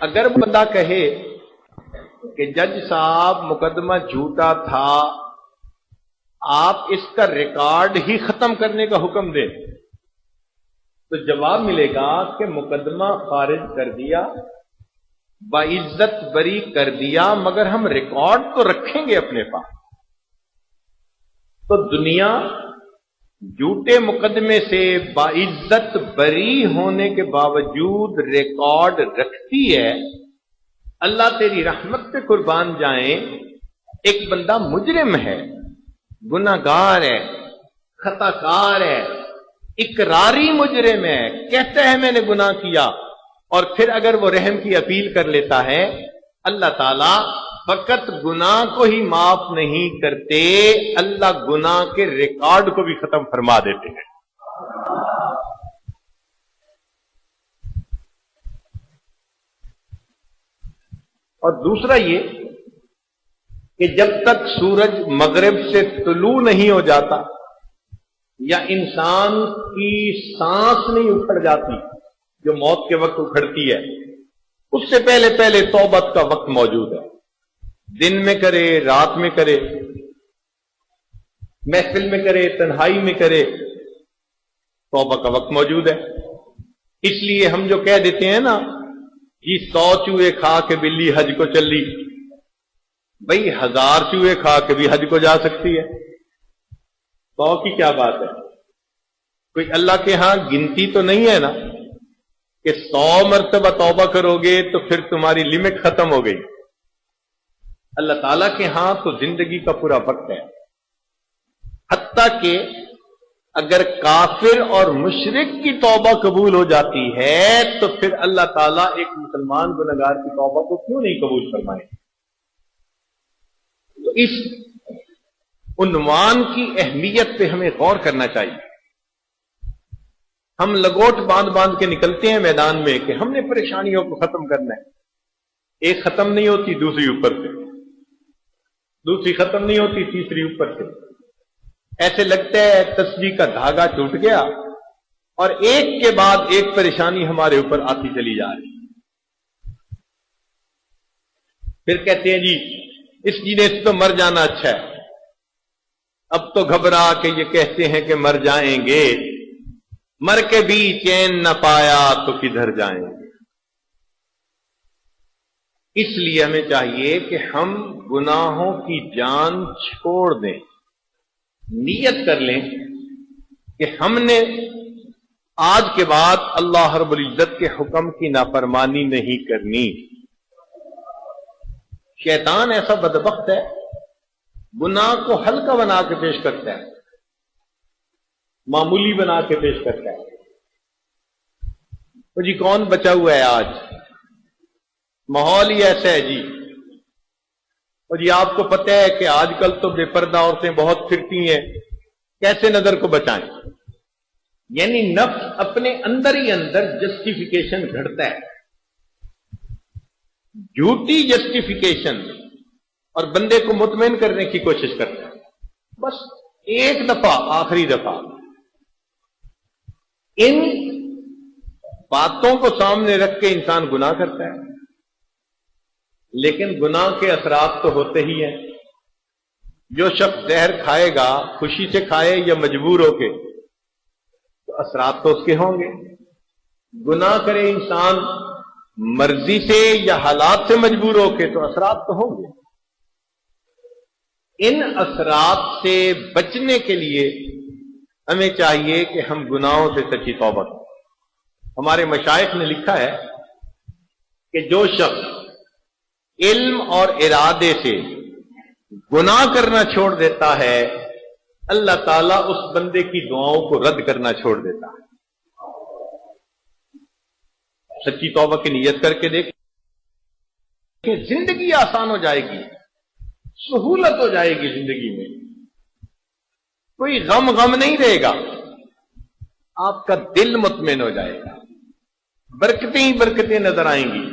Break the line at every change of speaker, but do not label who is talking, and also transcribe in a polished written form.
اگر بندہ کہے کہ جج صاحب مقدمہ جھوٹا تھا، آپ اس کا ریکارڈ ہی ختم کرنے کا حکم دیں، تو جواب ملے گا کہ مقدمہ خارج کر دیا، باعزت بری کر دیا، مگر ہم ریکارڈ تو رکھیں گے اپنے پاس۔ تو دنیا جھوٹے مقدمے سے باعزت بری ہونے کے باوجود ریکارڈ رکھتی ہے۔ اللہ تیری رحمت پہ قربان جائیں، ایک بندہ مجرم ہے، گناہگار ہے، خطا کار ہے، اقراری مجرم ہے، کہتا ہے میں نے گناہ کیا، اور پھر اگر وہ رحم کی اپیل کر لیتا ہے، اللہ تعالیٰ فقط گناہ کو ہی معاف نہیں کرتے، اللہ گناہ کے ریکارڈ کو بھی ختم فرما دیتے ہیں۔ اور دوسرا یہ کہ جب تک سورج مغرب سے طلوع نہیں ہو جاتا یا انسان کی سانس نہیں اکھڑ جاتی جو موت کے وقت اکھڑتی ہے، اس سے پہلے پہلے توبت کا وقت موجود ہے۔ دن میں کرے، رات میں کرے، محفل میں کرے، تنہائی میں کرے، توبہ کا وقت موجود ہے۔ اس لیے ہم جو کہہ دیتے ہیں نا کہ 100 چوہے کھا کے بلی حج کو چلی، بھئی 1000 چوہے کھا کے بھی حج کو جا سکتی ہے، 100 کی کیا بات ہے؟ کوئی اللہ کے ہاں گنتی تو نہیں ہے نا کہ 100 مرتبہ توبہ کرو گے تو پھر تمہاری لمٹ ختم ہو گئی۔ اللہ تعالیٰ کے ہاں تو زندگی کا پورا وقت ہے، حتیٰ کہ اگر کافر اور مشرک کی توبہ قبول ہو جاتی ہے تو پھر اللہ تعالیٰ ایک مسلمان گنہگار کی توبہ کو کیوں نہیں قبول فرمائے؟ تو اس عنوان کی اہمیت پہ ہمیں غور کرنا چاہیے۔ ہم لگوٹ باندھ باندھ کے نکلتے ہیں میدان میں کہ ہم نے پریشانیوں کو ختم کرنا ہے، ایک ختم نہیں ہوتی دوسری اوپر سے، دوسری ختم نہیں ہوتی تیسری اوپر سے، ایسے لگتا ہے تسبیح کا دھاگا ٹوٹ گیا اور ایک کے بعد ایک پریشانی ہمارے اوپر آتی چلی جا رہی۔ پھر کہتے ہیں جی اس جینے سے تو مر جانا اچھا ہے، اب تو گھبرا کہ یہ کہتے ہیں کہ مر جائیں گے، مر کے بھی چین نہ پایا تو کدھر جائیں گے۔ اس لیے ہمیں چاہیے کہ ہم گناہوں کی جان چھوڑ دیں، نیت کر لیں کہ ہم نے آج کے بعد اللہ رب العزت کے حکم کی نافرمانی نہیں کرنی۔ شیطان ایسا بدبخت ہے، گناہ کو ہلکا بنا کے پیش کرتا ہے، معمولی بنا کے پیش کرتا ہے۔ تو جی کون بچا ہوا ہے آج؟ ماحول ہی ایسا ہے جی۔ اور جی آپ کو پتہ ہے کہ آج کل تو بے پردہ عورتیں بہت پھرتی ہیں، کیسے نظر کو بچائیں؟ یعنی نفس اپنے اندر ہی اندر جسٹیفیکیشن گھڑتا ہے، جھوٹی جسٹیفیکیشن، اور بندے کو مطمئن کرنے کی کوشش کرتا ہے۔ بس ایک دفعہ، آخری دفعہ ان باتوں کو سامنے رکھ کے انسان گناہ کرتا ہے، لیکن گناہ کے اثرات تو ہوتے ہی ہیں۔ جو شخص زہر کھائے گا، خوشی سے کھائے یا مجبور ہو کے، تو اثرات تو اس کے ہوں گے۔ گناہ کرے انسان مرضی سے یا حالات سے مجبور ہو کے، تو اثرات تو ہوں گے۔ ان اثرات سے بچنے کے لیے ہمیں چاہیے کہ ہم گناہوں سے سچی توبہ کریں۔ ہمارے مشائخ نے لکھا ہے کہ جو شخص علم اور ارادے سے گناہ کرنا چھوڑ دیتا ہے، اللہ تعالیٰ اس بندے کی دعاؤں کو رد کرنا چھوڑ دیتا ہے۔ سچی توبہ کی نیت کر کے دیکھ کہ زندگی آسان ہو جائے گی، سہولت ہو جائے گی زندگی میں، کوئی غم نہیں رہے گا، آپ کا دل مطمئن ہو جائے گا، برکتیں ہی برکتیں نظر آئیں گی۔